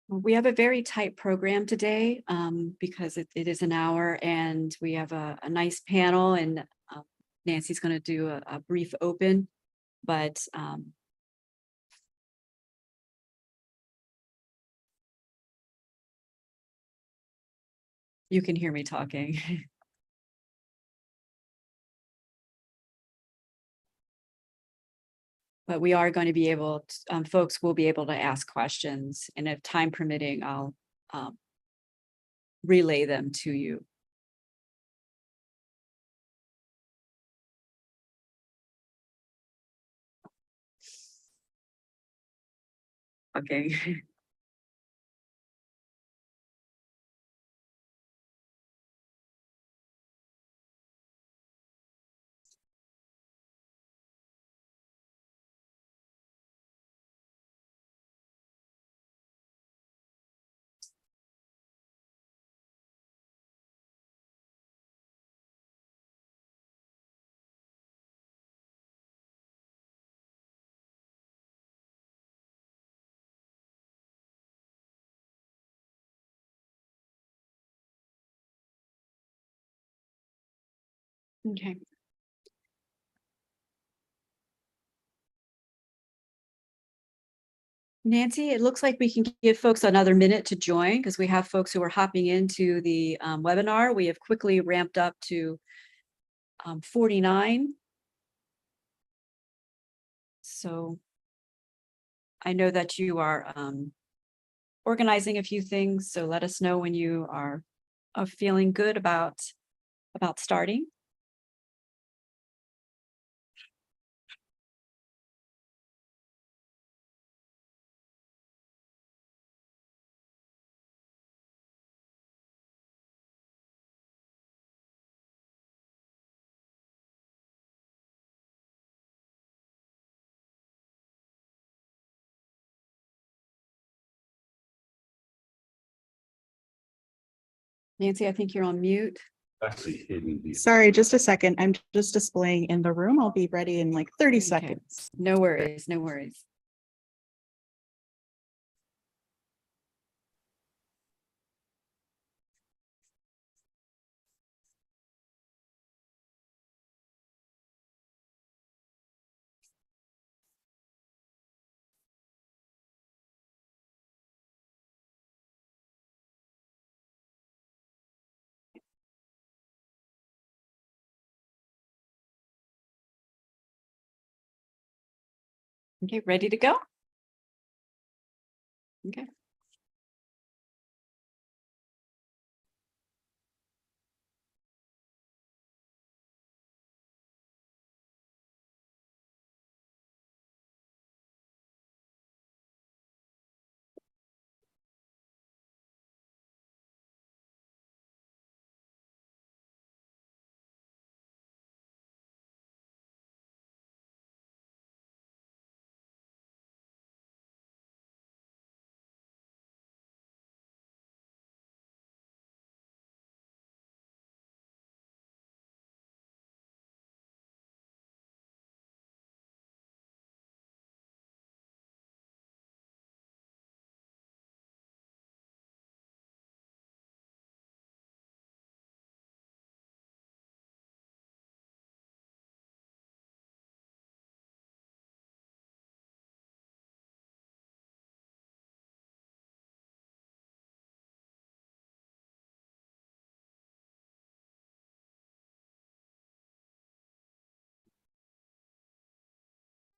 We have a very tight program today because it is an hour, and we have a nice panel, and Nancy's going to do a brief open, but you can hear me talking. But we are going to be able to, folks will be able to ask questions, and if time permitting, I'll relay them to you. Okay. Okay. Nancy, it looks like we can give folks another minute to join because we have folks who are hopping into the webinar. We have quickly ramped up to 49. So I know that you are organizing a few things, so let us know when you are feeling good about starting. Nancy, I think you're on mute. Actually hidden these. Sorry, just a second. I'm just displaying in the room. I'll be ready in like 30 seconds. No worries, no worries. Okay, ready to go? Okay.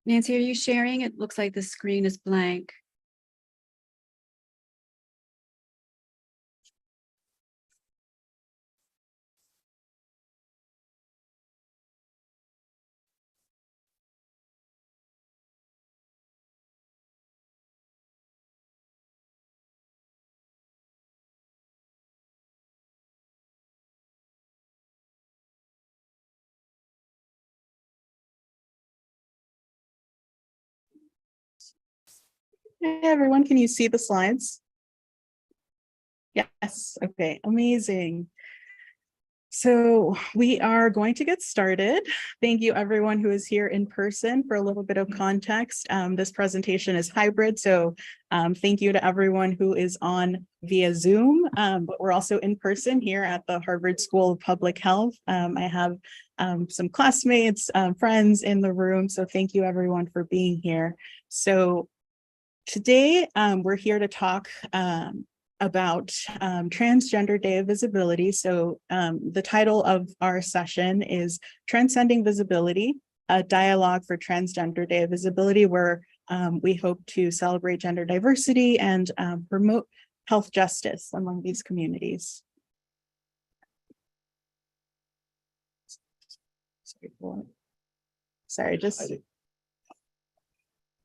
Nancy, are you sharing? It looks like the screen is blank. Hey, everyone, can you see the slides? Yes. Okay, amazing. So we are going to get started. Thank you everyone who is here in person. For a little bit of context, this presentation is hybrid. So thank you to everyone who is on via Zoom, but we're also in person here at the Harvard School of Public Health. I have some classmates, friends in the room. So thank you everyone for being here. So today we're here to talk about Transgender Day of Visibility. So the title of our session is Transcending Visibility, a dialogue for Transgender Day of Visibility, where we hope to celebrate gender diversity and promote health justice among these communities. Sorry, just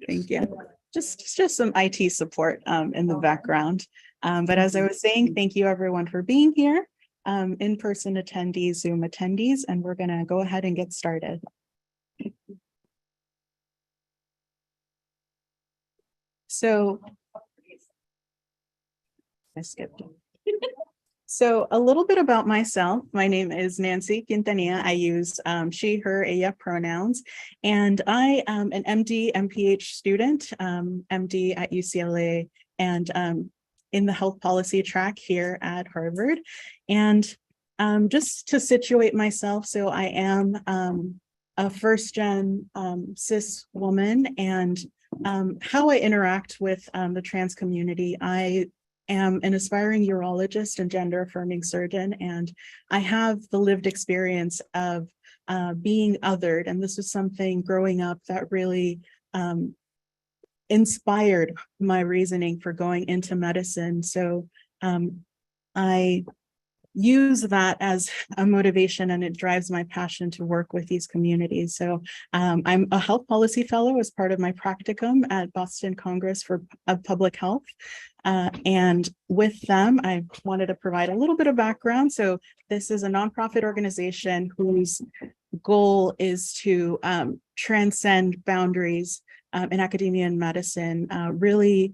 thank you. Just some IT support in the background. But as I was saying, thank you everyone for being here, in-person attendees, Zoom attendees, and we're gonna go ahead and get started. So I skipped. So a little bit about myself. My name is Nancy Quintanilla. I use she, her, ella pronouns, and I am an MD, MPH student, MD at UCLA, and in the health policy track here at Harvard. And just to situate myself, so I am a first-gen cis woman, and how I interact with the trans community. I am an aspiring urologist and gender affirming surgeon, and I have the lived experience of being othered. And this was something growing up that really inspired my reasoning for going into medicine. So I use that as a motivation, and it drives my passion to work with these communities. So I'm a health policy fellow as part of my practicum at Boston Congress of Public Health. And with them, I wanted to provide a little bit of background. So this is a nonprofit organization whose goal is to transcend boundaries in academia and medicine. Really,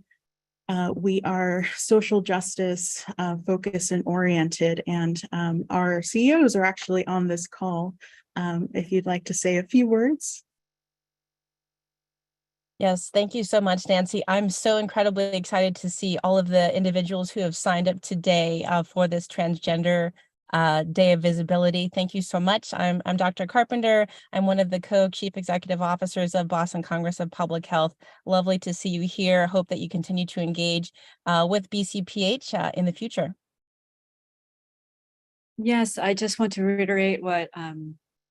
we are social justice focused and oriented, and our CEOs are actually on this call. If you'd like to say a few words. Yes, thank you so much, Nancy. I'm so incredibly excited to see all of the individuals who have signed up today for this Transgender Day of Visibility. Thank you so much. I'm Dr. Carpenter. I'm one of the co-chief executive officers of Boston Congress of Public Health. Lovely to see you here. Hope that you continue to engage with BCPH in the future. Yes, I just want to reiterate what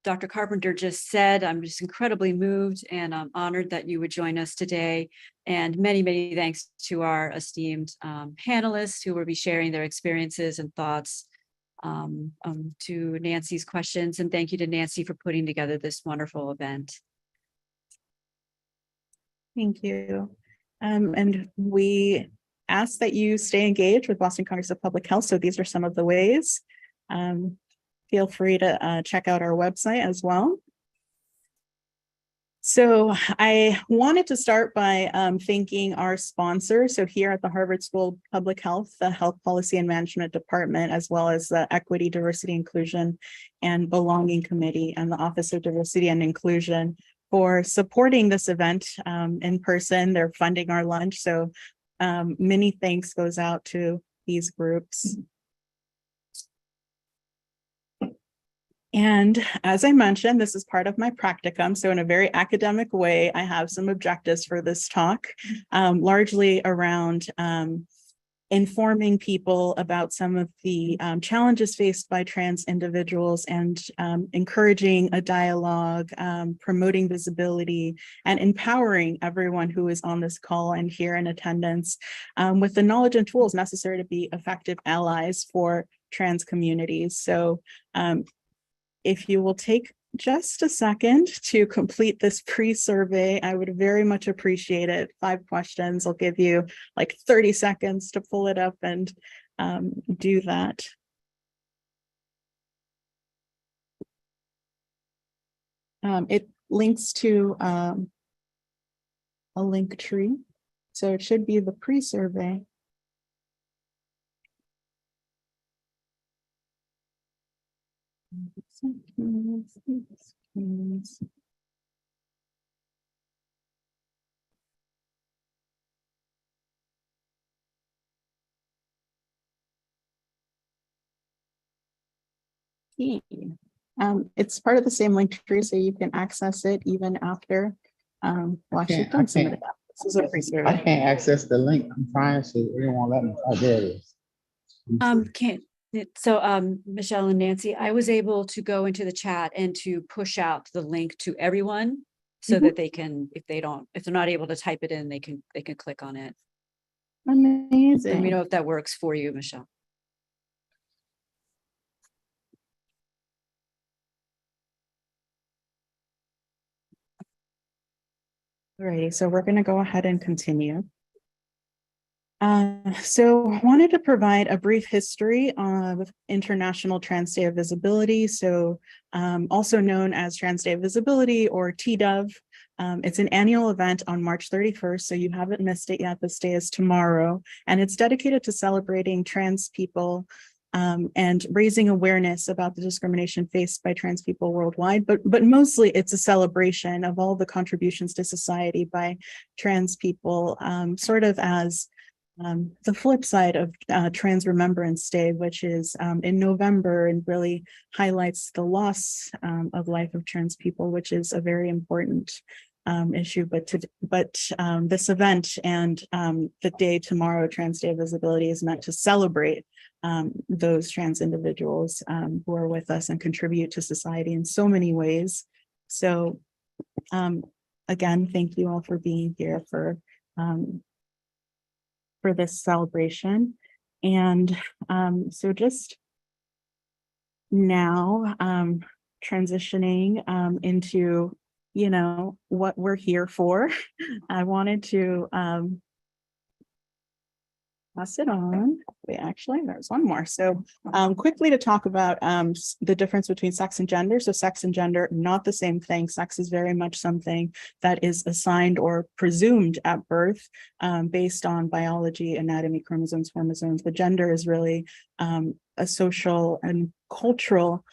Dr. Carpenter just said. I'm just incredibly moved, and I'm honored that you would join us today. And many, many thanks to our esteemed panelists who will be sharing their experiences and thoughts to Nancy's questions. And thank you to Nancy for putting together this wonderful event. Thank you. And we ask that you stay engaged with Boston Congress of Public Health. So these are some of the ways. Feel free to check out our website as well. So I wanted to start by thanking our sponsors. So here at the Harvard School of Public Health, the Health Policy and Management Department, as well as the Equity, Diversity, Inclusion, and Belonging Committee and the Office of Diversity and Inclusion for supporting this event in person. They're funding our lunch. So many thanks goes out to these groups. And as I mentioned, this is part of my practicum. So in a very academic way, I have some objectives for this talk, largely around informing people about some of the challenges faced by trans individuals, and encouraging a dialogue, promoting visibility, and empowering everyone who is on this call and here in attendance with the knowledge and tools necessary to be effective allies for trans communities. So if you will take just a second to complete this pre-survey, I would very much appreciate it. 5 questions. I'll give you like 30 seconds to pull it up and do that. It links to a link tree. So it should be the pre-survey. It's part of the same link tree, so you can access it even after you've done some of that. This is a free service. I can't access the link. I'm trying to, it won't let me. Oh, there it is. Michelle and Nancy, I was able to go into the chat and to push out the link to everyone so that they can, if they're not able to type it in, they can click on it. Amazing. Let me know if that works for you, Michelle. Alrighty, so we're going to go ahead and continue. So wanted to provide a brief history of International Trans Day of Visibility. So also known as Trans Day of Visibility or TDOV. It's an annual event on March 31st. So you haven't missed it yet. This day is tomorrow, and it's dedicated to celebrating trans people and raising awareness about the discrimination faced by trans people worldwide. But mostly it's a celebration of all the contributions to society by trans people, sort of as the flip side of Trans Remembrance Day, which is in November and really highlights the loss of life of trans people, which is a very important issue. But this event and the day tomorrow, Trans Day of Visibility, is meant to celebrate those trans individuals who are with us and contribute to society in so many ways. So again, thank you all for being here for this celebration. And so just now transitioning into, you know, what we're here for, I wanted to pass it on. Wait, actually, there's one more. So quickly to talk about the difference between sex and gender. So sex and gender, not the same thing. Sex is very much something that is assigned or presumed at birth based on biology, anatomy, chromosomes, hormones. The gender is really a social and cultural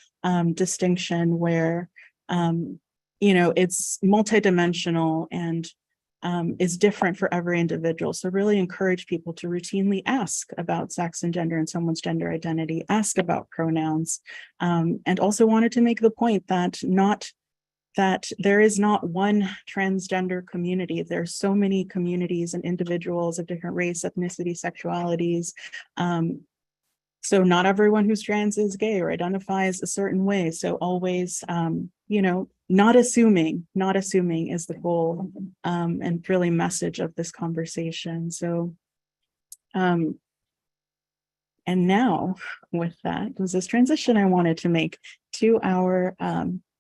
distinction where, you know, it's multidimensional and is different for every individual. So really encourage people to routinely ask about sex and gender and someone's gender identity, ask about pronouns, and also wanted to make the point that there is not one transgender community. There's so many communities and individuals of different race, ethnicity, sexualities. So not everyone who's trans is gay or identifies a certain way. So always, you know, not assuming is the goal and really message of this conversation. So, and now with that was this transition I wanted to make to our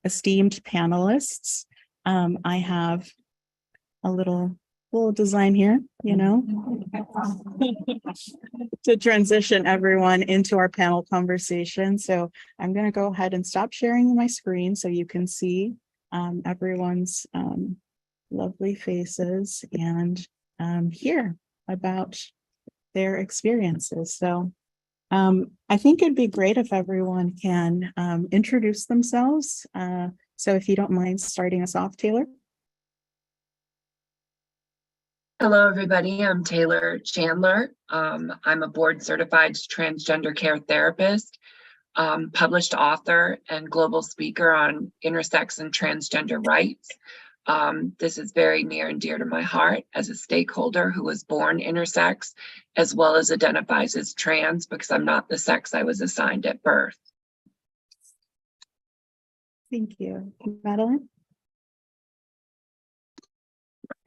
esteemed panelists. I have a little design here, you know, to transition everyone into our panel conversation. So I'm going to go ahead and stop sharing my screen so you can see everyone's lovely faces and hear about their experiences. So I think it'd be great if everyone can introduce themselves. So if you don't mind starting us off, Taylor. Hello, everybody. I'm Taylor Chandler. I'm a board certified transgender care therapist, published author, and global speaker on intersex and transgender rights. This is very near and dear to my heart as a stakeholder who was born intersex, as well as identifies as trans because I'm not the sex I was assigned at birth. Thank you. Madeline?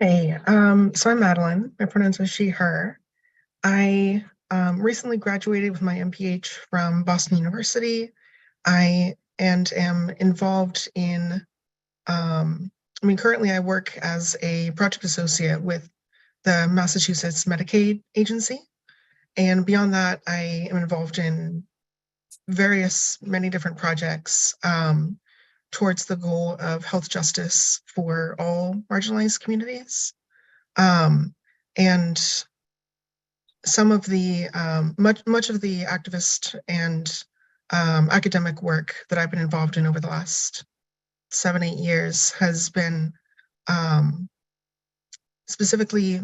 Hey, so I'm Madeline. My pronouns are she, her. I recently graduated with my MPH from Boston University. I am involved in, currently I work as a project associate with the Massachusetts Medicaid Agency. And beyond that, I am involved in many different projects towards the goal of health justice for all marginalized communities. And some of the, much of the activist and academic work that I've been involved in over the last 7-8 years has been specifically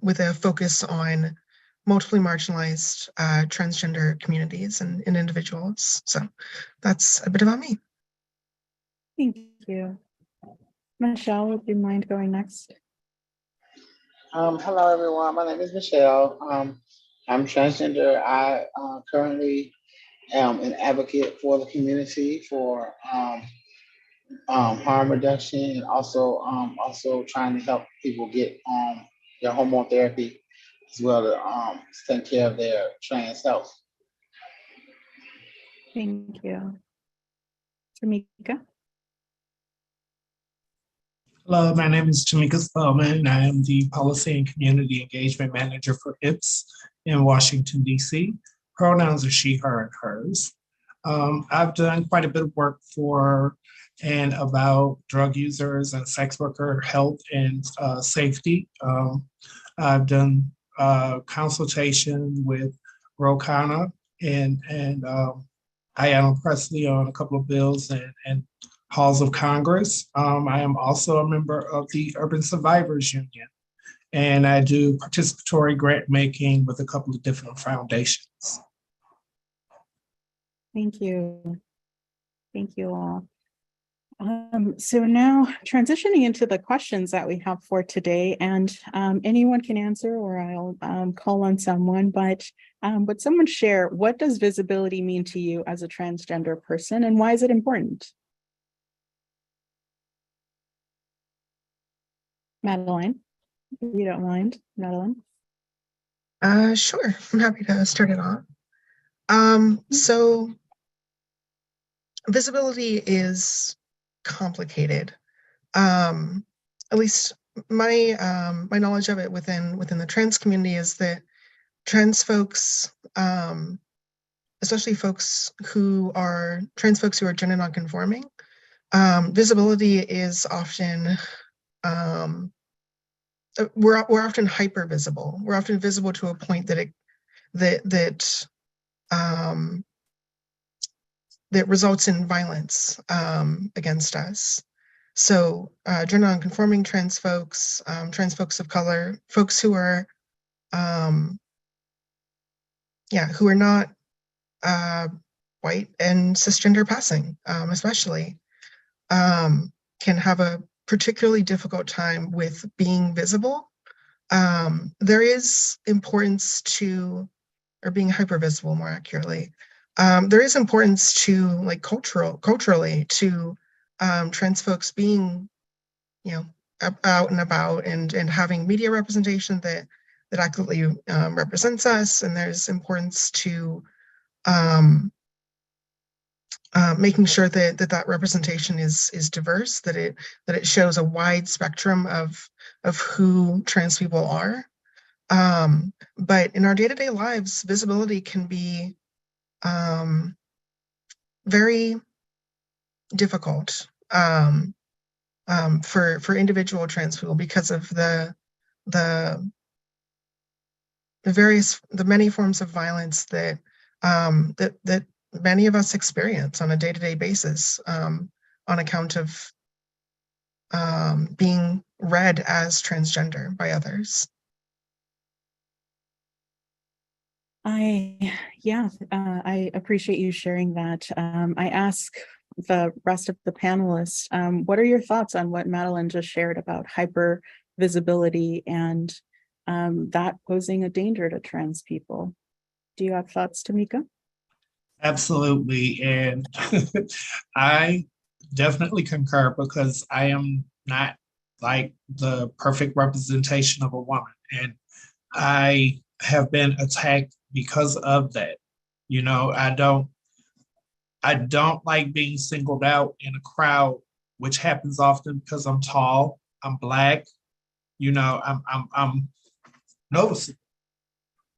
with a focus on multiply marginalized transgender communities and individuals. So that's a bit about me. Thank you. Michelle, would you mind going next? Hello, everyone. My name is Michelle. I'm transgender. I currently am an advocate for the community for harm reduction, and also trying to help people get their hormone therapy as well to take care of their trans health. Thank you. Tamika? Hello, my name is Tamika Spellman, and I am the Policy and Community Engagement Manager for HIPS in Washington, D.C. Pronouns are she, her, and hers. I've done quite a bit of work for and about drug users and sex worker health and safety. I've done consultation with Rokana and Ayanna Presley on a couple of bills and halls of Congress. I am also a member of the Urban Survivors Union, and I do participatory grant making with a couple of different foundations. Thank you. Thank you all. So now transitioning into the questions that we have for today, and anyone can answer or I'll call on someone, but would someone share, what does visibility mean to you as a transgender person and why is it important? Madeline, if you don't mind, Madeline. Sure, I'm happy to start it off. So visibility is complicated. At least my my knowledge of it within the trans community is that trans folks, especially trans folks who are gender nonconforming, visibility is often we're often hyper visible. We're often visible to a point that that results in violence against us. So gender nonconforming trans folks of color, folks who are who are not white and cisgender passing, especially, can have a particularly difficult time with being visible. There is importance to, or being hyper visible more accurately. There is importance to, like, culturally to trans folks being, out and about and having media representation that accurately represents us. And there's importance to making sure that representation is diverse, that it shows a wide spectrum of who trans people are. But in our day-to-day lives, visibility can be very difficult for individual trans people because of the many forms of violence that that many of us experience on a day-to-day basis on account of being read as transgender by others. I appreciate you sharing that. I ask the rest of the panelists, what are your thoughts on what Madeline just shared about hyper visibility and that posing a danger to trans people? Do you have thoughts, Tamika? Absolutely. And I definitely concur, because I am not like the perfect representation of a woman. And I have been attacked because of that. I don't like being singled out in a crowd, which happens often because I'm tall, I'm Black, I'm noticeable.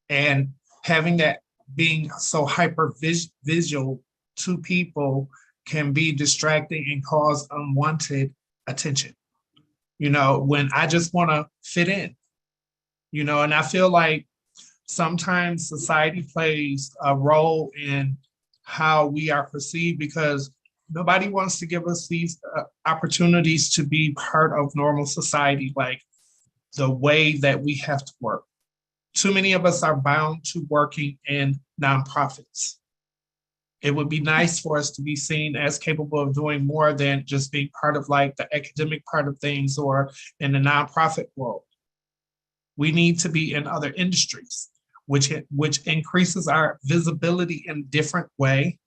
And having that, being so hyper visual to people, can be distracting and cause unwanted attention. When I just want to fit in, and I feel like sometimes society plays a role in how we are perceived, because nobody wants to give us these opportunities to be part of normal society, like the way that we have to work. Too many of us are bound to working in nonprofits. It would be nice for us to be seen as capable of doing more than just being part of like the academic part of things or in the nonprofit world. We need to be in other industries, which increases our visibility in a different way.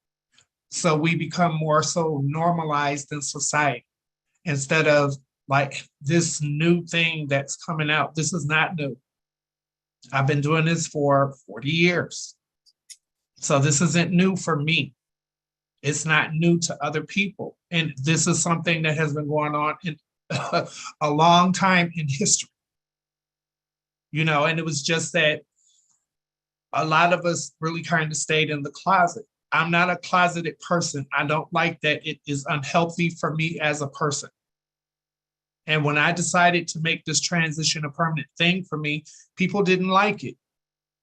So we become more so normalized in society instead of like this new thing that's coming out. This is not new. I've been doing this for 40 years. So this isn't new for me. It's not new to other people. And this is something that has been going on in a long time in history. You know, and it was just that a lot of us really kind of stayed in the closet. I'm not a closeted person. I don't like that. It is unhealthy for me as a person. And when I decided to make this transition a permanent thing for me, people didn't like it.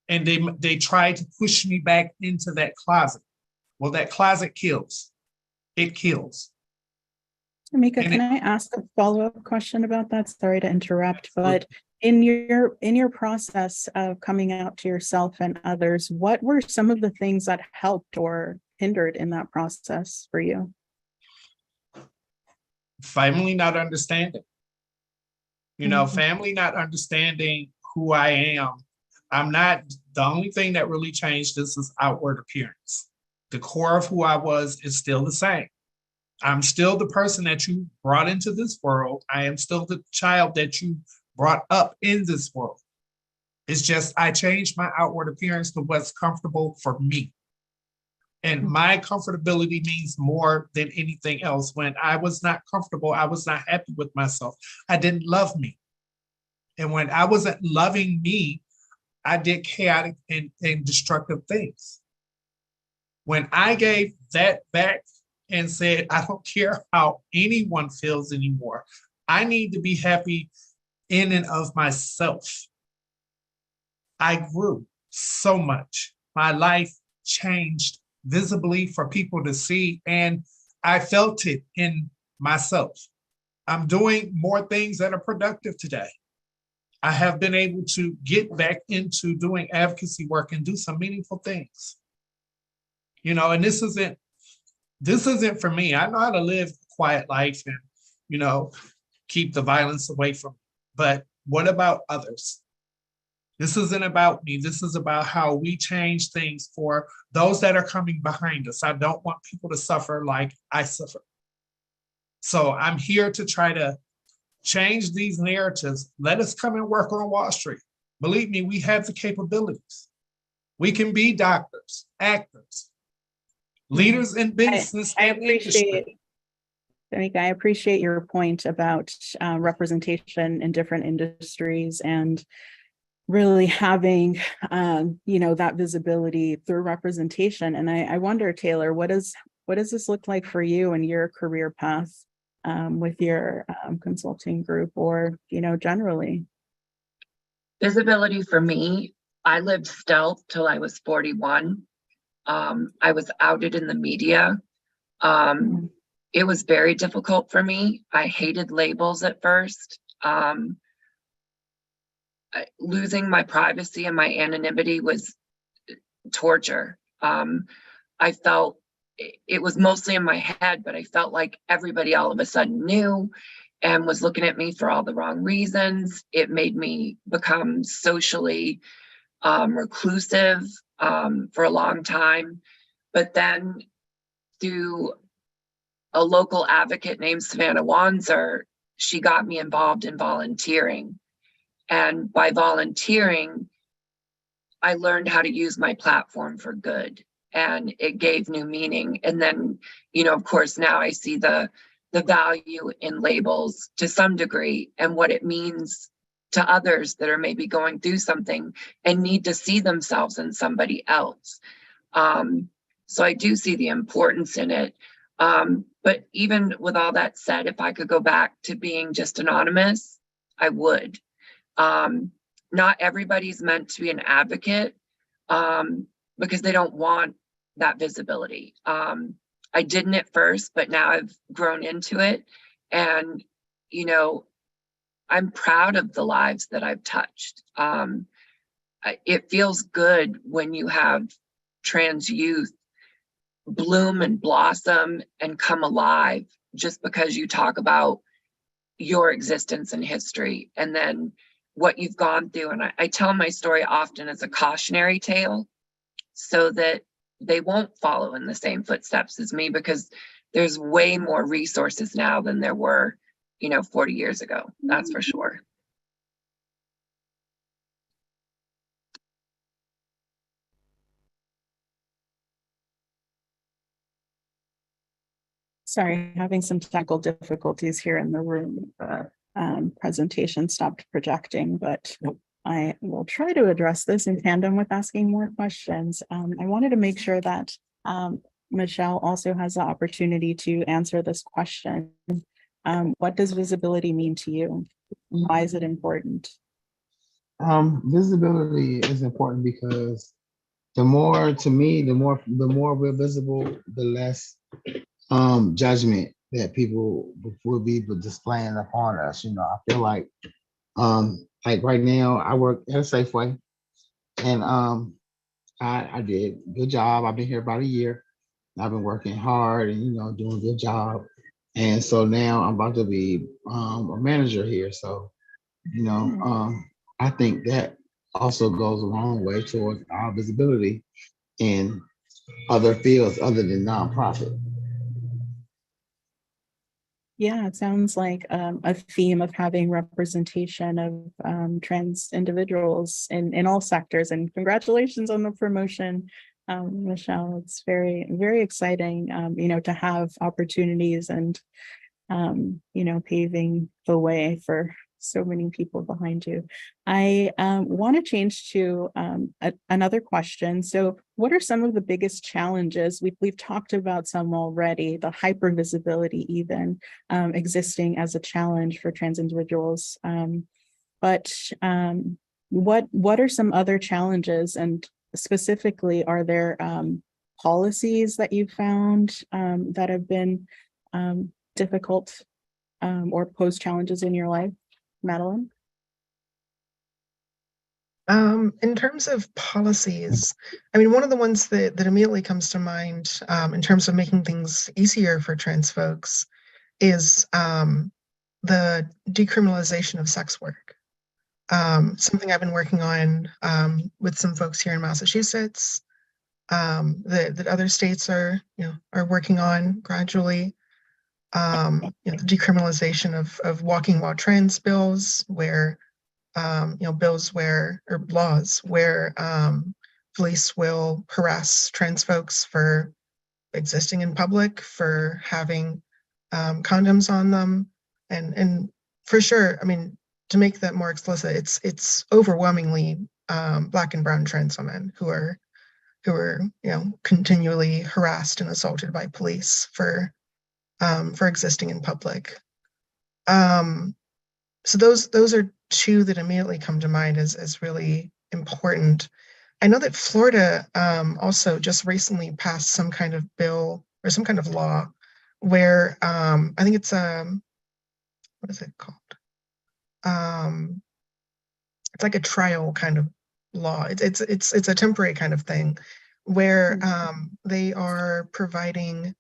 And they tried to push me back into that closet. Well, that closet kills. It kills. Tamika, And can I ask a follow-up question about that? Sorry to interrupt, but in your process of coming out to yourself and others, what were some of the things that helped or hindered in that process for you? Family not understanding. You know, family not understanding who I am. I'm not, the only thing that really changed this is outward appearance. The core of who I was is still the same. I'm still the person that you brought into this world. I am still the child that you brought up in this world. It's just I changed my outward appearance to what's comfortable for me. And my comfortability means more than anything else. When I was not comfortable, I was not happy with myself. I didn't love me. And when I wasn't loving me, I did chaotic and destructive things. When I gave that back and said, I don't care how anyone feels anymore. I need to be happy in and of myself. I grew so much. My life changed visibly for people to see, and I felt it in myself. I'm doing more things that are productive today. I have been able to get back into doing advocacy work and do some meaningful things. You know, and this isn't for me. I know how to live a quiet life and, you know, keep the violence away from me. But what about others? This isn't about me. This is about how we change things for those that are coming behind us. I don't want people to suffer like I suffer. So I'm here to try to change these narratives. Let us come and work on Wall Street. Believe me, we have the capabilities. We can be doctors, actors, leaders in business and industry. Tamika, I appreciate your point about representation in different industries and really having, that visibility through representation. And I wonder, Taylor, what does this look like for you and your career path with your consulting group or, generally? Visibility for me, I lived stealth till I was 41. I was outed in the media. It was very difficult for me. I hated labels at first. Losing my privacy and my anonymity was torture. I felt it was mostly in my head, but I felt like everybody all of a sudden knew and was looking at me for all the wrong reasons. It made me become socially reclusive for a long time. But then through a local advocate named Savannah Wanzer, she got me involved in volunteering. And by volunteering, I learned how to use my platform for good, and it gave new meaning. And then, of course, now I see the value in labels to some degree and what it means to others that are maybe going through something and need to see themselves in somebody else. So I do see the importance in it. But even with all that said, if I could go back to being just anonymous, I would. Not everybody's meant to be an advocate because they don't want that visibility. I didn't at first, but now I've grown into it. And, you know, I'm proud of the lives that I've touched. It feels good when you have trans youth bloom and blossom and come alive just because you talk about your existence and history and then what you've gone through. And I tell my story often as a cautionary tale so that they won't follow in the same footsteps as me, because there's way more resources now than there were, you know, 40 years ago. That's for sure. Sorry, having some technical difficulties here in the room. Presentation stopped projecting, but I will try to address this in tandem with asking more questions. I wanted to make sure that Michelle also has the opportunity to answer this question. What does visibility mean to you? Why is it important? Visibility is important because the more, to me, the more we're visible, the less judgment that people will be displaying upon us. You know, I feel like right now I work at a Safeway, and I did a good job. I've been here about a year. I've been working hard and, you know, doing a good job. And so now I'm about to be a manager here. So, you know, I think that also goes a long way towards our visibility in other fields other than nonprofit. Yeah, it sounds like a theme of having representation of trans individuals in all sectors. And congratulations on the promotion, Michelle. It's very, very exciting, you know, to have opportunities and, you know, paving the way for so many people behind you. I want to change to another question. So what are some of the biggest challenges? We've talked about some already, the hypervisibility even existing as a challenge for trans individuals. But what are some other challenges? And specifically, are there policies that you've found that have been difficult or pose challenges in your life? Madeline? In terms of policies, I mean, one of the ones that immediately comes to mind in terms of making things easier for trans folks is the decriminalization of sex work. Something I've been working on with some folks here in Massachusetts, that other states are working on gradually. The decriminalization of walking while trans bills, where bills where, or laws where police will harass trans folks for existing in public, for having condoms on them, and for sure, I mean, to make that more explicit, it's overwhelmingly Black and brown trans women who are continually harassed and assaulted by police for existing in public. So those are two that immediately come to mind as really important. I know that Florida also just recently passed some kind of bill or some kind of law where I think it's what is it called? It's like a trial kind of law. It's a temporary kind of thing where they are providing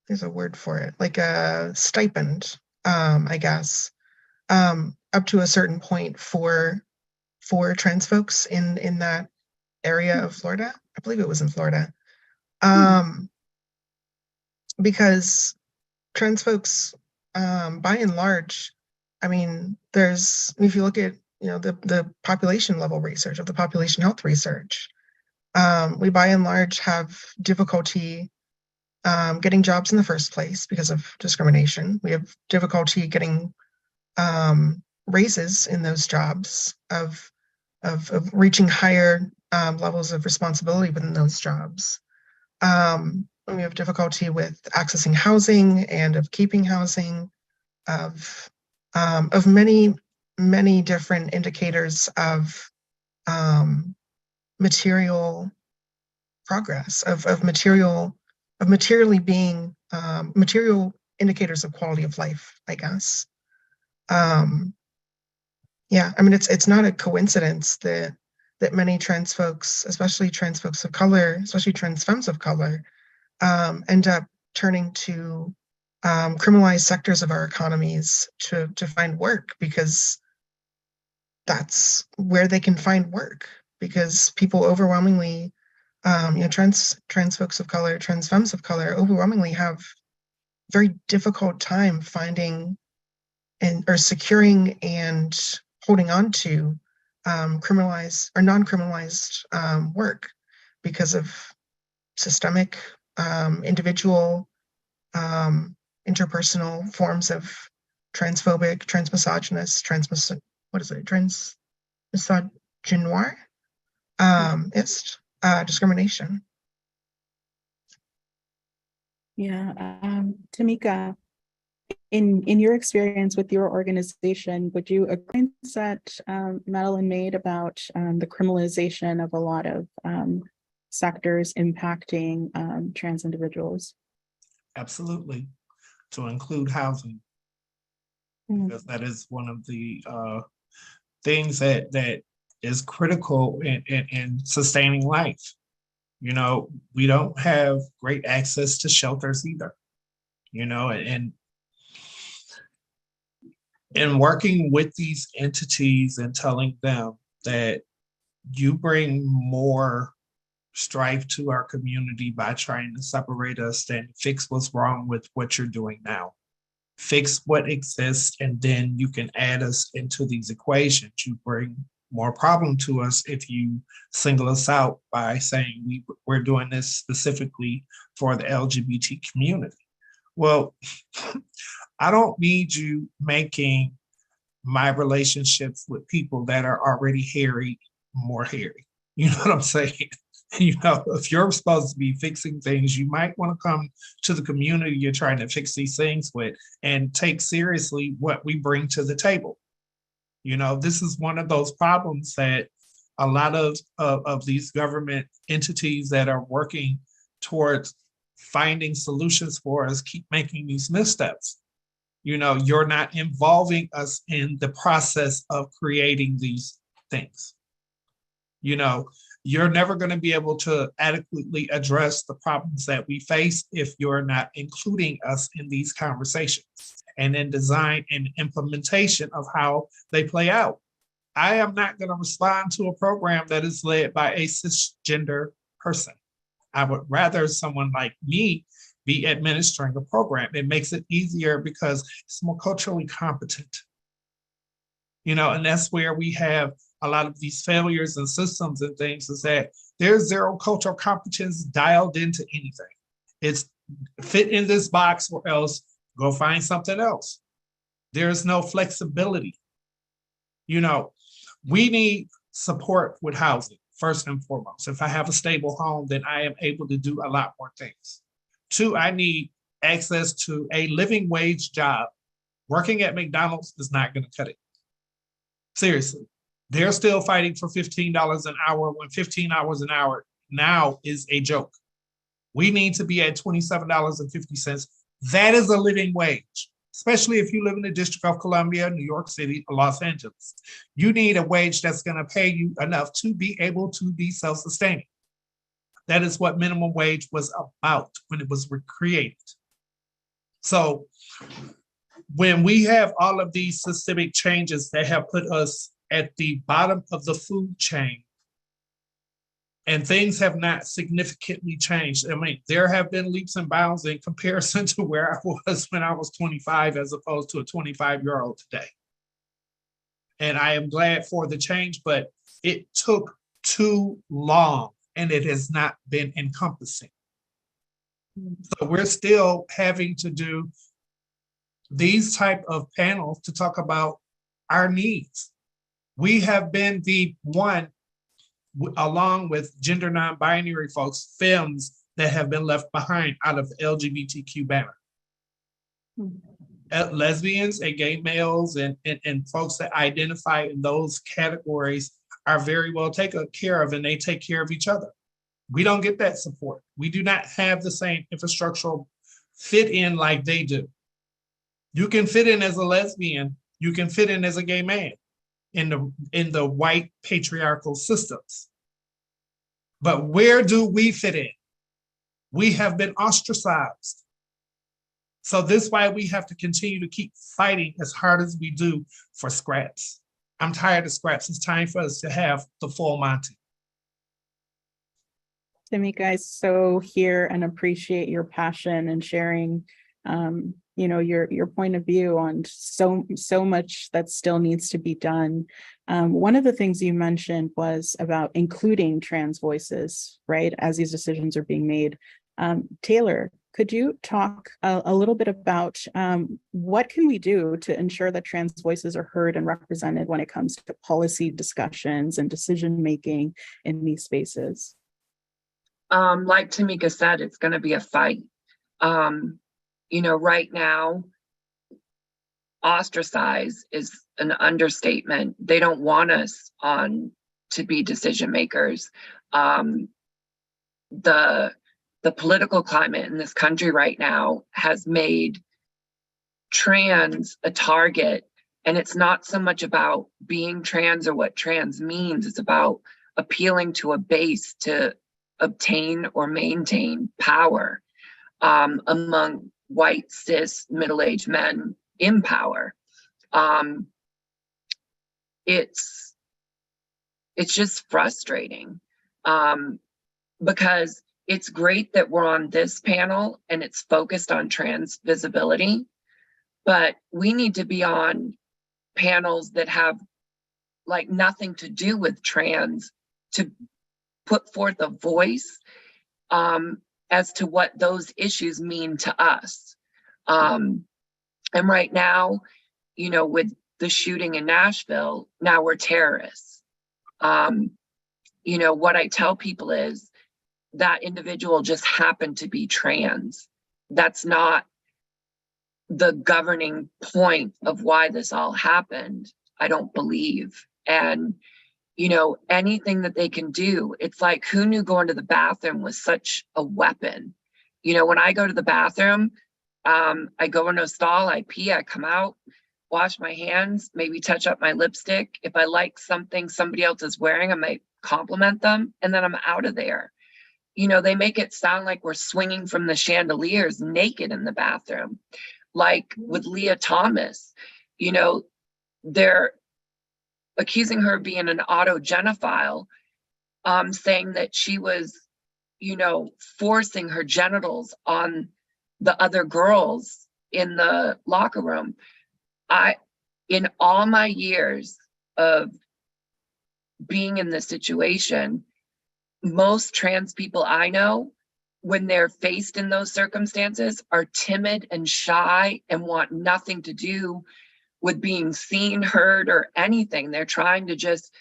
there's a word for it, like a stipend, I guess, up to a certain point for trans folks in that area of Florida. I believe it was in Florida. Because trans folks, by and large, I mean, if you look at, the population level research of the population health research, we by and large have difficulty getting jobs in the first place because of discrimination. We have difficulty getting raises in those jobs, of reaching higher levels of responsibility within those jobs. We have difficulty with accessing housing and of keeping housing, of many different indicators of material progress, of materially being material indicators of quality of life, I guess. Yeah, I mean, it's not a coincidence that many trans folks, especially trans folks of color, especially trans femmes of color, end up turning to criminalized sectors of our economies to find work, because that's where they can find work, because people overwhelmingly, trans folks of color, trans femmes of color overwhelmingly have very difficult time finding or securing and holding on to criminalized or non-criminalized work because of systemic, individual, interpersonal forms of transphobic, transmisogynist, transmisogynoir discrimination. Yeah, Tamika, in your experience with your organization, would you agree that Madeline made about the criminalization of a lot of sectors impacting trans individuals? Absolutely, to include housing, because that is one of the things that is critical in sustaining life. You know, we don't have great access to shelters either, you know, and working with these entities and telling them that you bring more strife to our community by trying to separate us, then fix what's wrong with what you're doing now. Fix what exists, and then you can add us into these equations. You bring more problem to us if you single us out by saying we're doing this specifically for the LGBT community. Well, I don't need you making my relationships with people that are already hairy more hairy. You know what I'm saying? You know, if you're supposed to be fixing things, you might want to come to the community you're trying to fix these things with and take seriously what we bring to the table. You know, this is one of those problems that a lot of these government entities that are working towards finding solutions for us keep making these missteps. You know, you're not involving us in the process of creating these things. You know, you're never going to be able to adequately address the problems that we face if you're not including us in these conversations and in design and implementation of how they play out. I am not going to respond to a program that is led by a cisgender person. I would rather someone like me be administering a program. It makes it easier because it's more culturally competent. You know, and that's where we have a lot of these failures and systems and things, is that there's zero cultural competence dialed into anything. It's fit in this box or else go find something else. There's no flexibility. You know, we need support with housing, first and foremost. If I have a stable home, then I am able to do a lot more things. 2, I need access to a living wage job. Working at McDonald's is not going to cut it. Seriously. They're still fighting for $15 an hour when 15 hours an hour now is a joke. We need to be at $27.50. That is a living wage, especially if you live in the District of Columbia, New York City, or Los Angeles. You need a wage that's going to pay you enough to be able to be self-sustaining. That is what minimum wage was about when it was created. So when we have all of these systemic changes that have put us at the bottom of the food chain, and things have not significantly changed. I mean, there have been leaps and bounds in comparison to where I was when I was 25 as opposed to a 25-year-old today. And I am glad for the change, but it took too long and it has not been encompassing. So we're still having to do these type of panels to talk about our needs. We have been the one, along with gender non-binary folks, femmes, that have been left behind out of the LGBTQ banner. Lesbians and gay males and folks that identify in those categories are very well taken care of and they take care of each other. We don't get that support. We do not have the same infrastructural fit in like they do. You can fit in as a lesbian, you can fit in as a gay man in the white patriarchal systems. But where do we fit in? We have been ostracized. So this is why we have to continue to keep fighting as hard as we do for scraps. I'm tired of scraps. It's time for us to have the full Monty. Tamika, I so hear and appreciate your passion and sharing, your point of view on so much that still needs to be done. One of the things you mentioned was about including trans voices, right, as these decisions are being made. Taylor, could you talk a little bit about what can we do to ensure that trans voices are heard and represented when it comes to policy discussions and decision making in these spaces? Like Tamika said, it's going to be a fight. Right now, ostracize is an understatement. They don't want us to be decision makers. The political climate in this country right now has made trans a target, and it's not so much about being trans or what trans means. It's about appealing to a base to obtain or maintain power among white, cis, middle-aged men in power. It's just frustrating because it's great that we're on this panel and it's focused on trans visibility, but we need to be on panels that have like nothing to do with trans to put forth a voice as to what those issues mean to us. And right now, with the shooting in Nashville, now we're terrorists. What I tell people is that individual just happened to be trans. That's not the governing point of why this all happened, I don't believe. And anything that they can do, it's like, who knew going to the bathroom was such a weapon? When I go to the bathroom, I go in a stall, I pee, I come out, wash my hands, maybe touch up my lipstick. If I like something somebody else is wearing, I might compliment them, and then I'm out of there. They make it sound like we're swinging from the chandeliers naked in the bathroom. Like with Leah Thomas, they're accusing her of being an autogenophile, saying that she was, forcing her genitals on the other girls in the locker room. In all my years of being in this situation, most trans people I know, when they're faced in those circumstances, are timid and shy and want nothing to do with being seen, heard, or anything. They're trying to just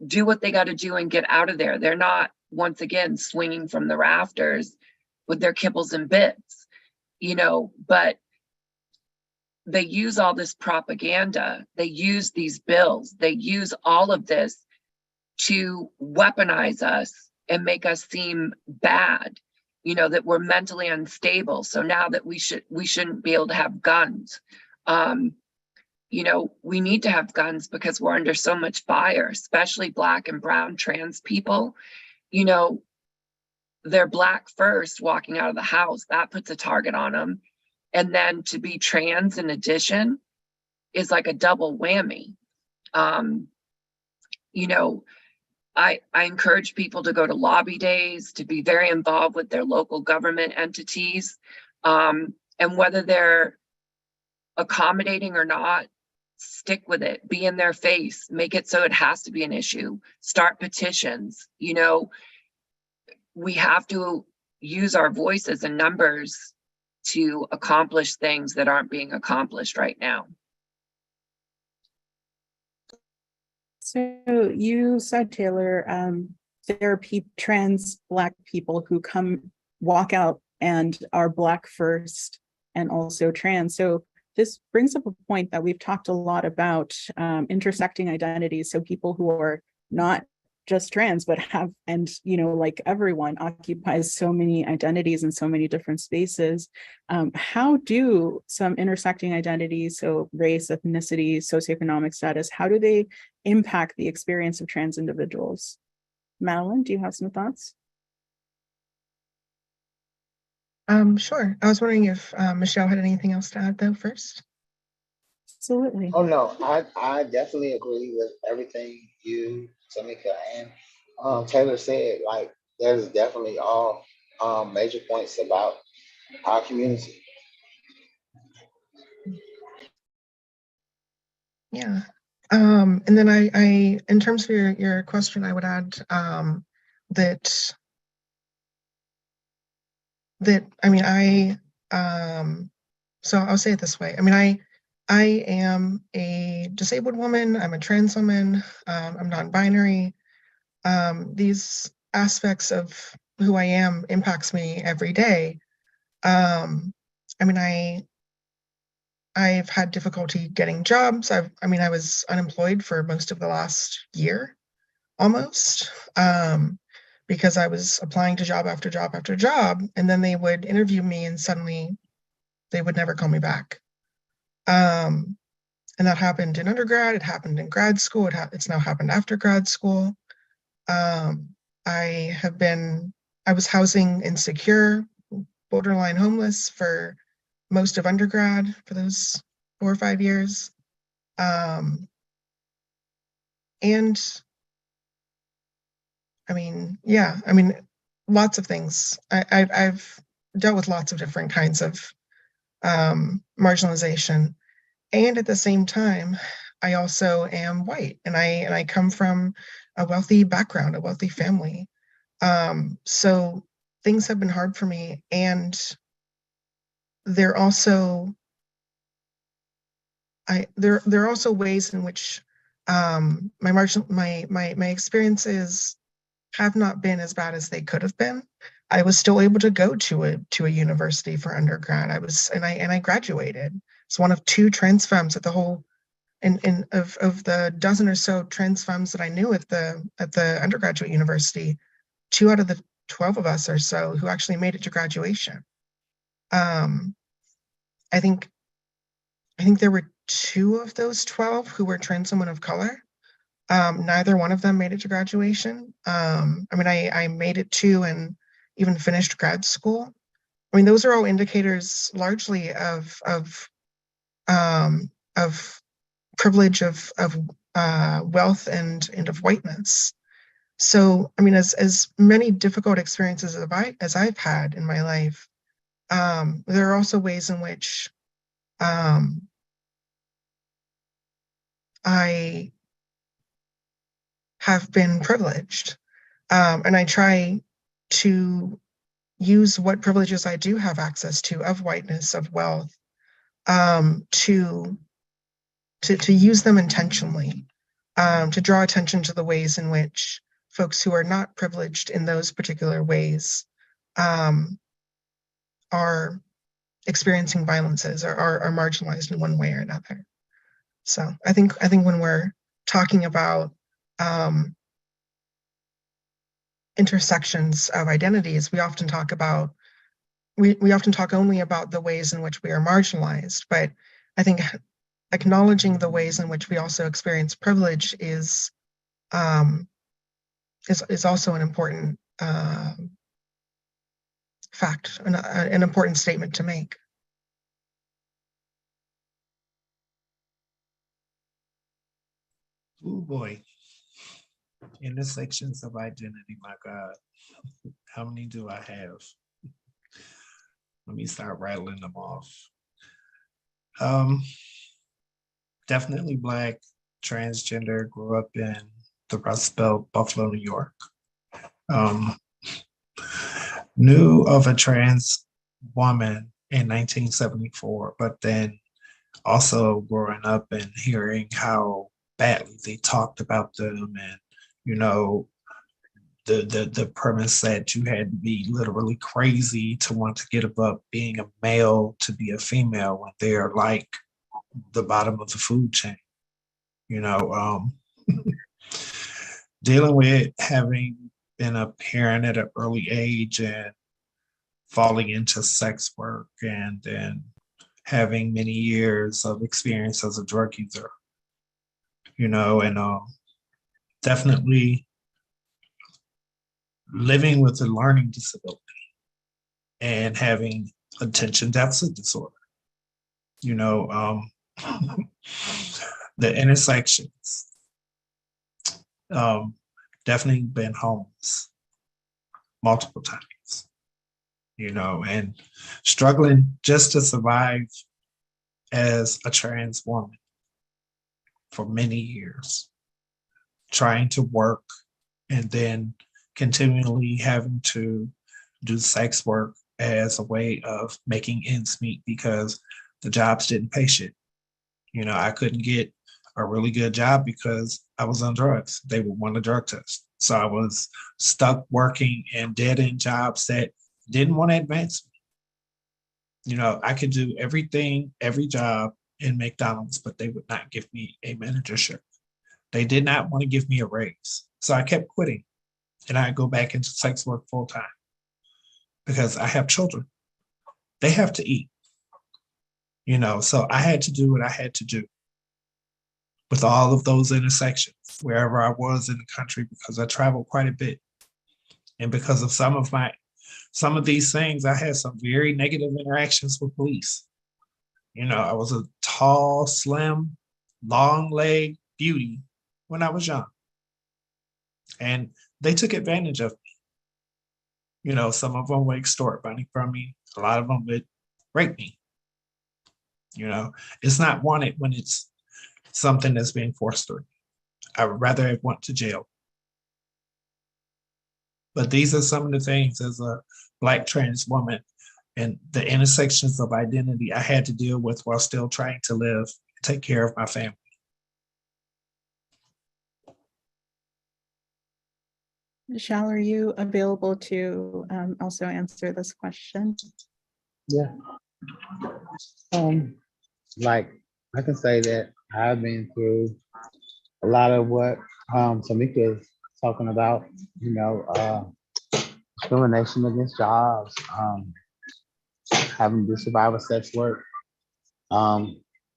do what they got to do and get out of there. They're not, once again, swinging from the rafters with their kibbles and bits, but they use all this propaganda. They use these bills. They use all of this to weaponize us and make us seem bad, that we're mentally unstable. So now that we shouldn't be able to have guns. We need to have guns because we're under so much fire, especially Black and brown trans people. They're Black first walking out of the house. That puts a target on them. And then to be trans in addition is like a double whammy. I encourage people to go to lobby days, to be very involved with their local government entities. And whether they're accommodating or not, stick with it, be in their face, make it so it has to be an issue, start petitions. We have to use our voices and numbers to accomplish things that aren't being accomplished right now. So you said, Taylor, there are trans Black people who walk out and are Black first and also trans. So this brings up a point that we've talked a lot about, intersecting identities. So people who are not just trans, but have, and, you know, like everyone occupies so many identities in so many different spaces. How do some intersecting identities, so race, ethnicity, socioeconomic status, how do they impact the experience of trans individuals? Madeline, do you have some thoughts? Sure. I was wondering if Michelle had anything else to add though first. Absolutely. Oh, no, I definitely agree with everything you, Tamika, and Taylor said. Like, there's definitely all major points about our community. Yeah. And then I in terms of your question, I would add that I mean so I'll say it this way. I mean, I am a disabled woman, I'm a trans woman, I'm non-binary. These aspects of who I am impacts me every day. I mean, I've had difficulty getting jobs. I was unemployed for most of the last year, almost, because I was applying to job after job after job, and then they would interview me and suddenly they would never call me back. And that happened in undergrad, it happened in grad school, it's now happened after grad school. I was housing insecure, borderline homeless for most of undergrad for those 4 or 5 years. And I mean, yeah, I mean, lots of things. I've dealt with lots of different kinds of marginalization. And at the same time, I also am white, and I come from a wealthy background, a wealthy family. So things have been hard for me, and there are also ways in which my experiences have not been as bad as they could have been. I was still able to go to a university for undergrad. I graduated. It's one of 2 trans femmes at the whole of the dozen or so trans femmes that I knew at the undergraduate university. 2 out of the 12 of us or so who actually made it to graduation. I think there were 2 of those 12 who were trans women of color. Neither one of them made it to graduation. I mean, I made it to and even finished grad school. I mean, those are all indicators largely of privilege, of wealth and of whiteness. So, I mean, as many difficult experiences as I've had in my life, there are also ways in which I have been privileged, and I try to use what privileges I do have access to of whiteness, of wealth, to use them intentionally, to draw attention to the ways in which folks who are not privileged in those particular ways are experiencing violences or are marginalized in one way or another. So I think when we're talking about intersections of identities, we often talk only about the ways in which we are marginalized, but I think acknowledging the ways in which we also experience privilege is also an important fact, an important statement to make. Oh boy. Intersections of identity, my God. How many do I have? Let me start rattling them off. Definitely Black, transgender, grew up in the Rust Belt, Buffalo, New York. Knew of a trans woman in 1974, but then also growing up and hearing how badly they talked about them, and you know, the premise that you had to be literally crazy to want to give up being a male to be a female when they're like the bottom of the food chain, you know. dealing with having been a parent at an early age and falling into sex work and then having many years of experience as a drug user, and definitely living with a learning disability and having attention deficit disorder, the intersections, definitely been homeless multiple times, and struggling just to survive as a trans woman for many years, trying to work and then continually having to do sex work as a way of making ends meet because the jobs didn't pay shit. I couldn't get a really good job because I was on drugs. They would want a drug test. So I was stuck working in dead-end jobs that didn't want to advance me. I could do everything, every job in McDonald's, but they would not give me a managership. They did not want to give me a raise. So I kept quitting and I go back into sex work full time because I have children. They have to eat, so I had to do what I had to do with all of those intersections, wherever I was in the country, because I traveled quite a bit. And because of some of these things, I had some very negative interactions with police. I was a tall, slim, long-legged beauty when I was young. And they took advantage of me. Some of them would extort money from me. A lot of them would rape me. It's not wanted when it's something that's being forced through. I would rather have went to jail. But these are some of the things as a Black trans woman and the intersections of identity I had to deal with while still trying to live, take care of my family. Michelle, are you available to also answer this question? Yeah. Like I can say that I've been through a lot of what Tamika is talking about, discrimination against jobs, having to do survival sex work,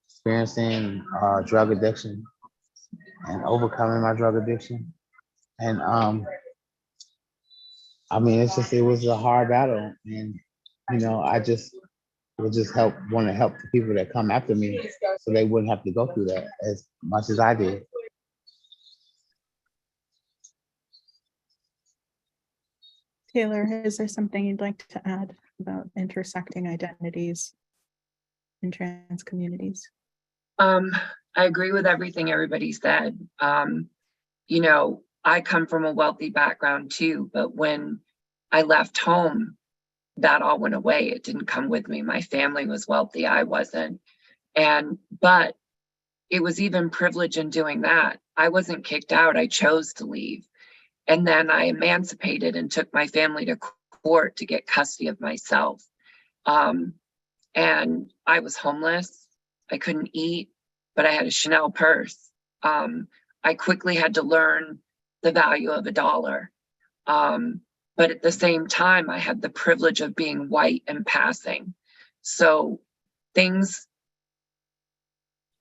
experiencing drug addiction and overcoming my drug addiction. And it was a hard battle. And, I just would just want to help the people that come after me so they wouldn't have to go through that as much as I did. Taylor, is there something you'd like to add about intersecting identities in trans communities? I agree with everything everybody said. I come from a wealthy background too, but when I left home, that all went away. It didn't come with me. My family was wealthy, I wasn't. But it was even privilege in doing that. I wasn't kicked out, I chose to leave. And then I emancipated and took my family to court to get custody of myself. And I was homeless. I couldn't eat, but I had a Chanel purse. I quickly had to learn the value of $1. But at the same time, I had the privilege of being white and passing. So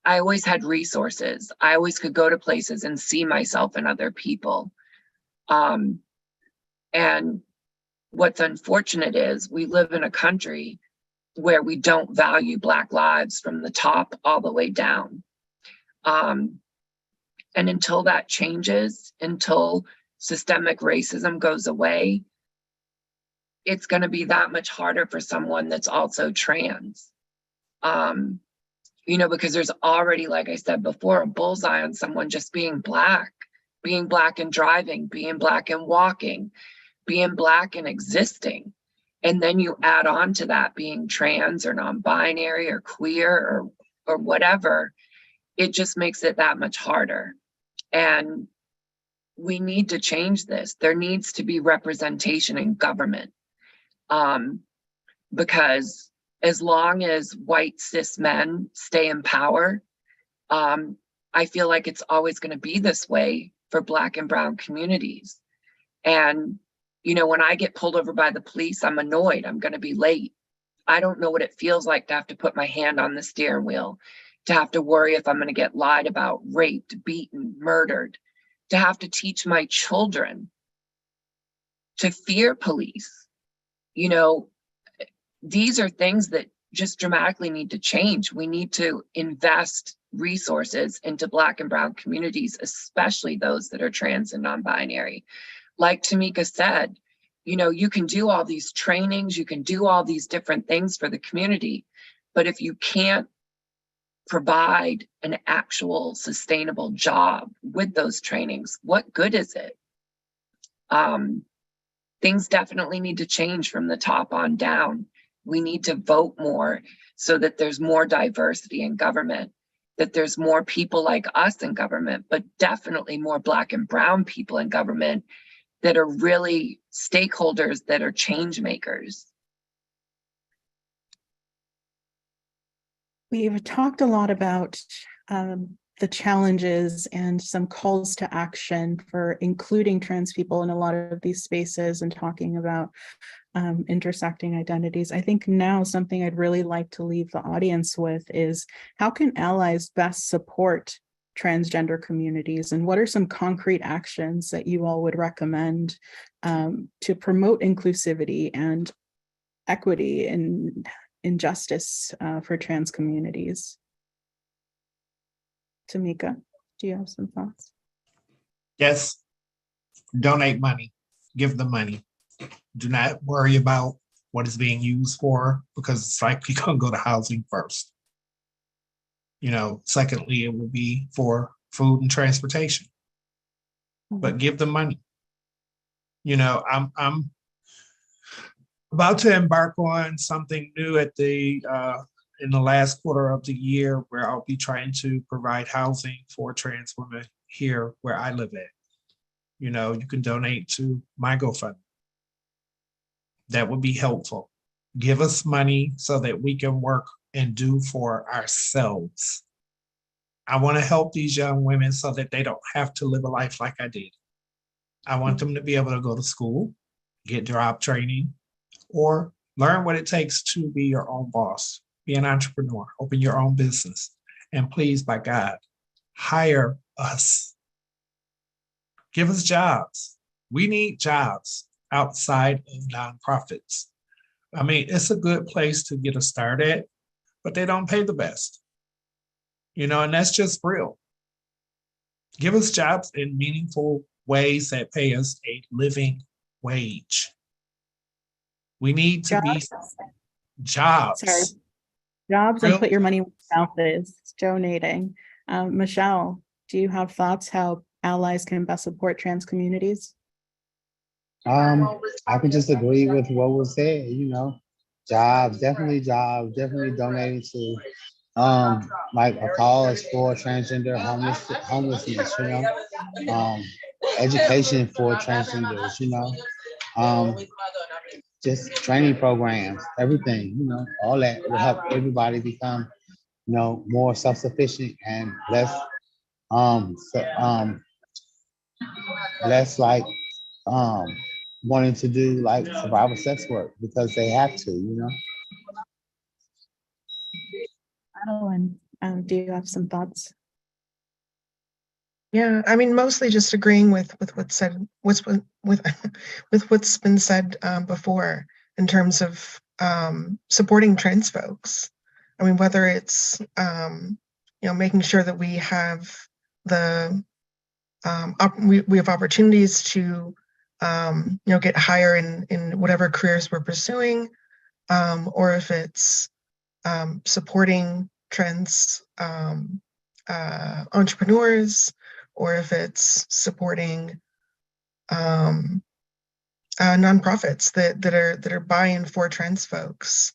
I always had resources. I always could go to places and see myself in other people. And what's unfortunate is we live in a country where we don't value Black lives from the top all the way down. And until that changes, until systemic racism goes away, it's going to be that much harder for someone that's also trans. Because there's already, like I said before, a bullseye on someone just being Black and driving, being Black and walking, being Black and existing. And then you add on to that being trans or non-binary or queer or whatever, it just makes it that much harder. And we need to change this. There needs to be representation in government. Because as long as white cis men stay in power, I feel like it's always going to be this way for Black and brown communities. And, you know, when I get pulled over by the police, I'm annoyed. I'm going to be late. I don't know what it feels like to have to put my hand on the steering wheel, to have to worry if I'm going to get lied about, raped, beaten, murdered, to have to teach my children to fear police. You know, these are things that just dramatically need to change. We need to invest resources into Black and brown communities, especially those that are trans and non-binary. Like Tamika said, you know, you can do all these trainings, you can do all these different things for the community, but if you can't provide an actual sustainable job with those trainings, what good is it? Things definitely need to change from the top on down. We need to vote more so that there's more diversity in government, that there's more people like us in government, but definitely more Black and brown people in government that are really stakeholders, that are change makers. We've talked a lot about the challenges and some calls to action for including trans people in a lot of these spaces and talking about intersecting identities. I think now something I'd really like to leave the audience with is, how can allies best support transgender communities, and what are some concrete actions that you all would recommend to promote inclusivity and equity and injustice for trans communities? Tamika, do you have some thoughts? Yes, donate money, give the money. Do not worry about what it's being used for, because it's likely going to go to housing first. You know, secondly, it will be for food and transportation. But give the money. You know, I'm about to embark on something new at the in the last quarter of the year, where I'll be trying to provide housing for trans women here where I live at. You know, you can donate to my GoFundMe. That would be helpful. Give us money so that we can work and do for ourselves. I want to help these young women so that they don't have to live a life like I did. I want them to be able to go to school, get job training, or learn what it takes to be your own boss, be an entrepreneur, open your own business. And please, by God, hire us. Give us jobs. We need jobs outside of nonprofits. I mean, it's a good place to get a start at, but they don't pay the best. You know, and that's just real. Give us jobs in meaningful ways that pay us a living wage. We need to be jobs. Sorry. Jobs Real. And put your money where your mouth is. It's donating. Michelle, do you have thoughts how allies can best support trans communities? I can just agree with what was said, you know, jobs, definitely donating to like a cause for transgender homelessness, you know, education for transgenders, you know, just training programs, everything, you know, all that will help everybody become, you know, more self-sufficient and less like wanting to do like survival sex work because they have to, you know. Adeline, do you have some thoughts? Yeah, I mean, mostly just agreeing with what's been said before in terms of supporting trans folks. I mean, whether it's you know, making sure that we have the we have opportunities to you know, get higher in whatever careers we're pursuing, or if it's supporting trans entrepreneurs, or if it's supporting nonprofits that are buying for trans folks.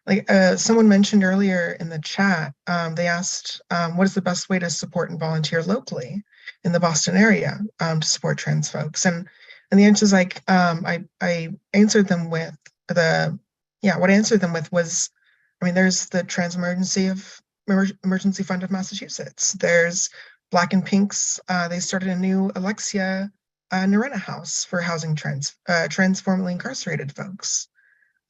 Like someone mentioned earlier in the chat, they asked, what is the best way to support and volunteer locally in the Boston area to support trans folks? And the answer is like, I answered them with what I answered them with was, I mean, there's the Trans Emergency Fund of Massachusetts. There's Black and Pinks, they started a new Alexia Narena House for housing trans formerly incarcerated folks.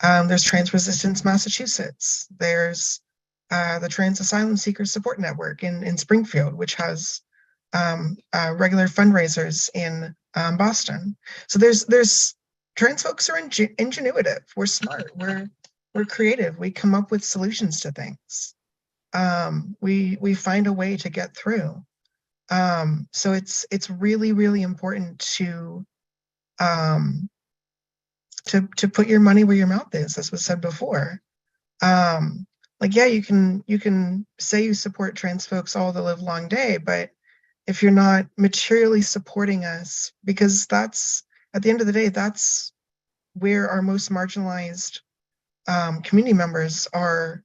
There's Trans Resistance Massachusetts. There's the Trans Asylum Seekers Support Network in Springfield, which has regular fundraisers in Boston. So there's trans folks are ingenuitive. We're smart. We're creative. We come up with solutions to things. We find a way to get through. So it's really, really important to put your money where your mouth is, as was said before. Like, yeah, you can say you support trans folks all the live long day, but if you're not materially supporting us, because that's, at the end of the day, that's where our most marginalized community members are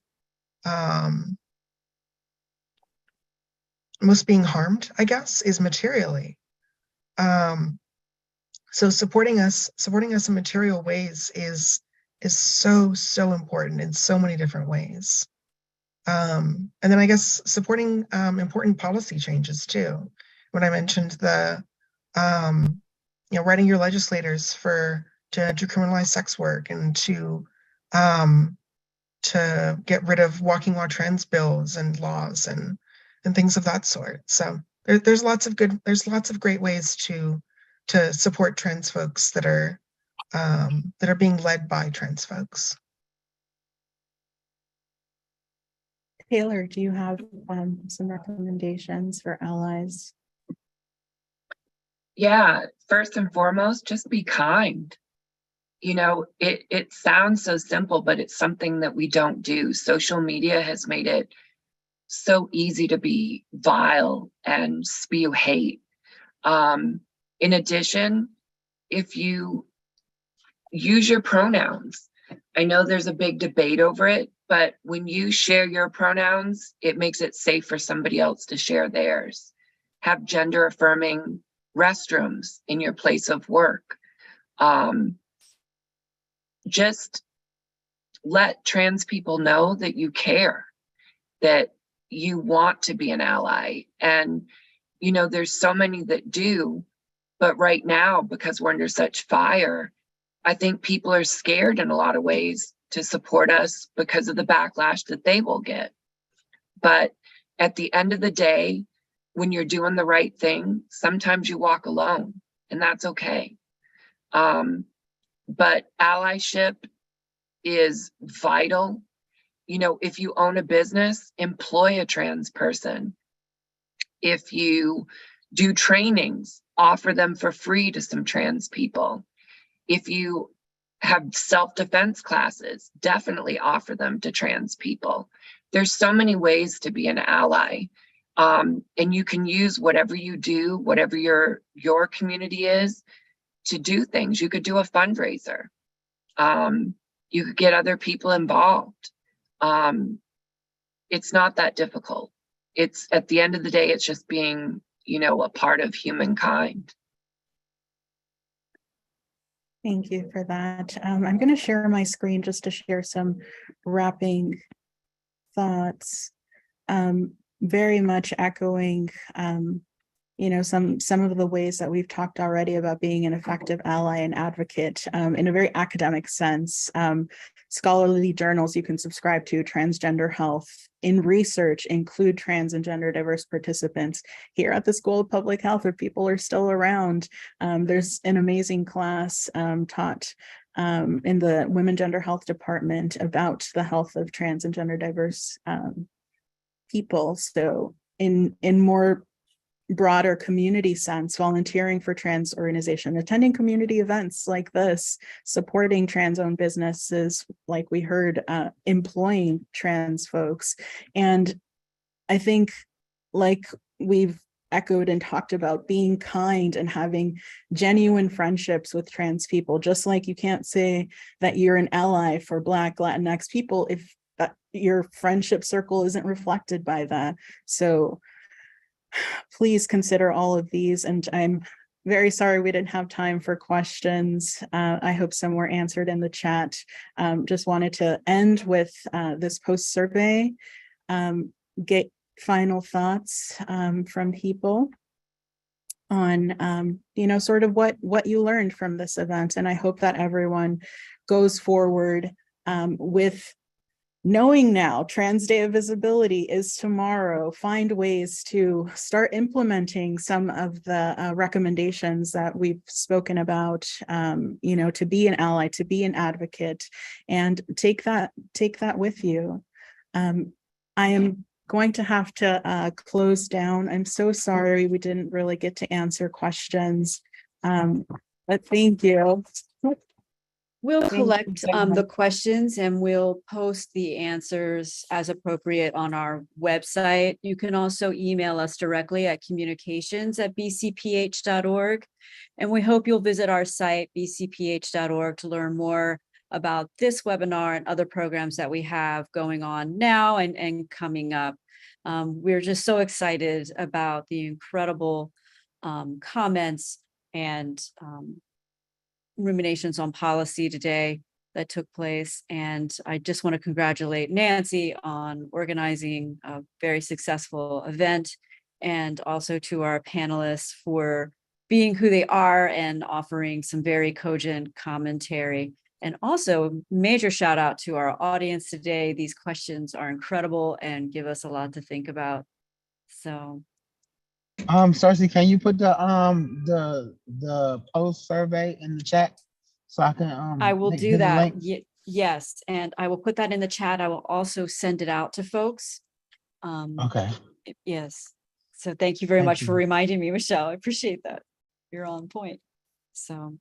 most being harmed, I guess, is materially. So supporting us in material ways is so important in so many different ways. And then I guess supporting important policy changes too. When I mentioned the writing your legislators to decriminalize sex work and to get rid of walking while trans bills and laws and things of that sort. So there's lots of great ways to support trans folks that are being led by trans folks. Taylor, do you have some recommendations for allies? Yeah, first and foremost, just be kind. You know, it sounds so simple, but it's something that we don't do. Social media has made it so easy to be vile and spew hate. In addition, if you use your pronouns, I know there's a big debate over it, but when you share your pronouns, it makes it safe for somebody else to share theirs. Have gender affirming restrooms in your place of work. Just let trans people know that you care, that you want to be an ally. And, you know, there's so many that do, but right now, because we're under such fire, I think people are scared in a lot of ways to support us because of the backlash that they will get. But at the end of the day, when you're doing the right thing, sometimes you walk alone, and that's okay. But allyship is vital. You know, if you own a business, employ a trans person. If you do trainings, offer them for free to some trans people. If you have self-defense classes, definitely offer them to trans people. There's so many ways to be an ally. And you can use whatever you do, whatever your community is, to do things. You could do a fundraiser. You could get other people involved. It's not that difficult. It's, at the end of the day, it's just being, you know, a part of humankind. Thank you for that. I'm going to share my screen just to share some wrapping thoughts. Very much echoing, you know, some of the ways that we've talked already about being an effective ally and advocate in a very academic sense. Scholarly journals you can subscribe to, Transgender Health, in research include trans and gender diverse participants. Here at the School of Public Health, if people are still around, there's an amazing class taught in the Women Gender Health Department about the health of trans and gender diverse people. So in more broader community sense, volunteering for trans organization, attending community events like this, supporting trans-owned businesses, like we heard, employing trans folks. And I think, like we've echoed and talked about, being kind and having genuine friendships with trans people, just like you can't say that you're an ally for Black, Latinx people if your friendship circle isn't reflected by that. So please consider all of these, and I'm very sorry we didn't have time for questions. I hope some were answered in the chat. Just wanted to end with this post survey. final thoughts from people on, you know, sort of what you learned from this event. And I hope that everyone goes forward with knowing now Trans Day of Visibility is tomorrow. Find ways to start implementing some of the recommendations that we've spoken about, you know, to be an ally, to be an advocate, and take that with you. I am going to have to close down. I'm so sorry we didn't really get to answer questions, but thank you. We'll Thank you collect so much. the questions and we'll post the answers as appropriate on our website. You can also email us directly at communications@bcph.org. And we hope you'll visit our site, bcph.org, to learn more about this webinar and other programs that we have going on now and coming up. We're just so excited about the incredible comments and ruminations on policy today that took place. And I just want to congratulate Nancy on organizing a very successful event, and also to our panelists for being who they are and offering some very cogent commentary. And also major shout out to our audience today. These questions are incredible and give us a lot to think about. So Cersei, can you put the post survey in the chat so I can I will do hit the that. link? Yes, and I will put that in the chat. I will also send it out to folks. Okay, Yes. So thank you very Thank much for you. reminding me, Michelle. I appreciate that. You're on point. So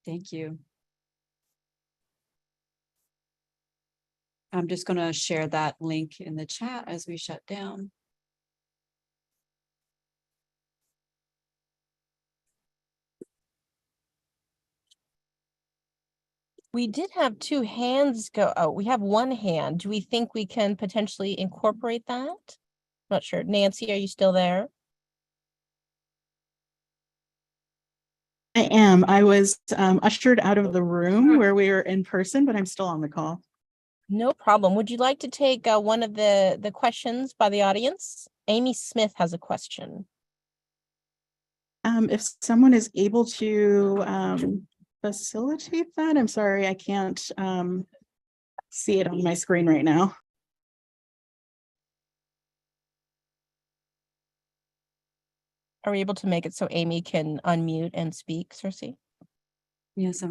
thank you. I'm just going to share that link in the chat as we shut down. We did have two hands go. Oh, we have one hand. Do we think we can potentially incorporate that? Not sure. Nancy, are you still there? I am. I was ushered out of the room where we were in person, but I'm still on the call. No problem. Would you like to take one of the questions by the audience? Amy Smith has a question. If someone is able to facilitate that, I'm sorry, I can't see it on my screen right now. Are we able to make it so Amy can unmute and speak, Cersei? Yes,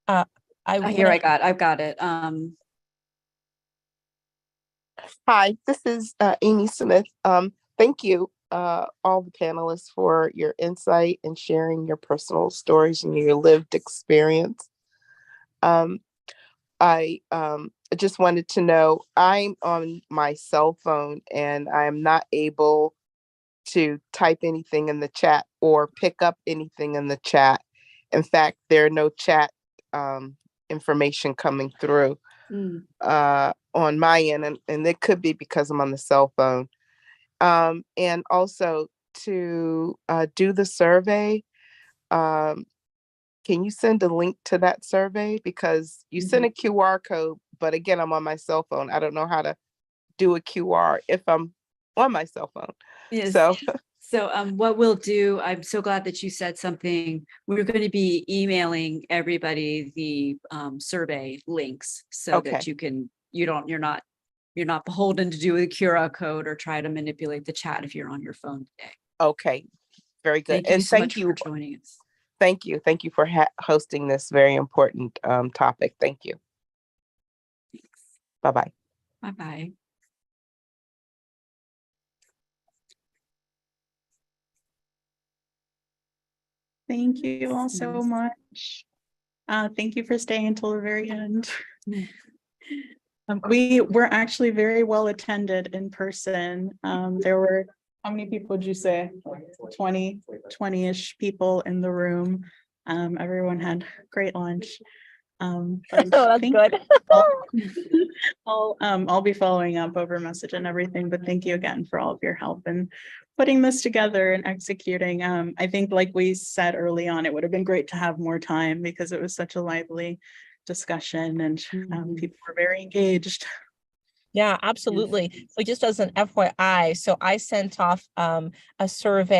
I've got it. Hi, this is Amy Smith. Thank you, all the panelists, for your insight and sharing your personal stories and your lived experience. I just wanted to know, I'm on my cell phone and I'm not able to type anything in the chat or pick up anything in the chat. In fact, there are no chat information coming through on my end, and it could be because I'm on the cell phone. And also to do the survey, can you send a link to that survey? Because you sent a QR code, but again, I'm on my cell phone. I don't know how to do a QR if I'm on my cell phone. Yes. So what we'll do, I'm so glad that you said something. We're going to be emailing everybody the survey links so Okay. that you're not beholden to do a QR code or try to manipulate the chat if you're on your phone today. Okay, very good. Thank you so much for joining us. Thank you. Thank you for hosting this very important topic. Thank you. Thanks. Bye-bye. Bye-bye. Thank you all so much. Thank you for staying until the very end. We were actually very well attended in person. There were, how many people would you say? 20-ish people in the room. Everyone had great lunch. But Oh, that's thank good. I'll be following up over message and everything, but thank you again for all of your help and putting this together and executing. I think like we said early on, it would have been great to have more time because it was such a lively discussion and people were very engaged. Yeah, absolutely. So just as an FYI, so I sent off a survey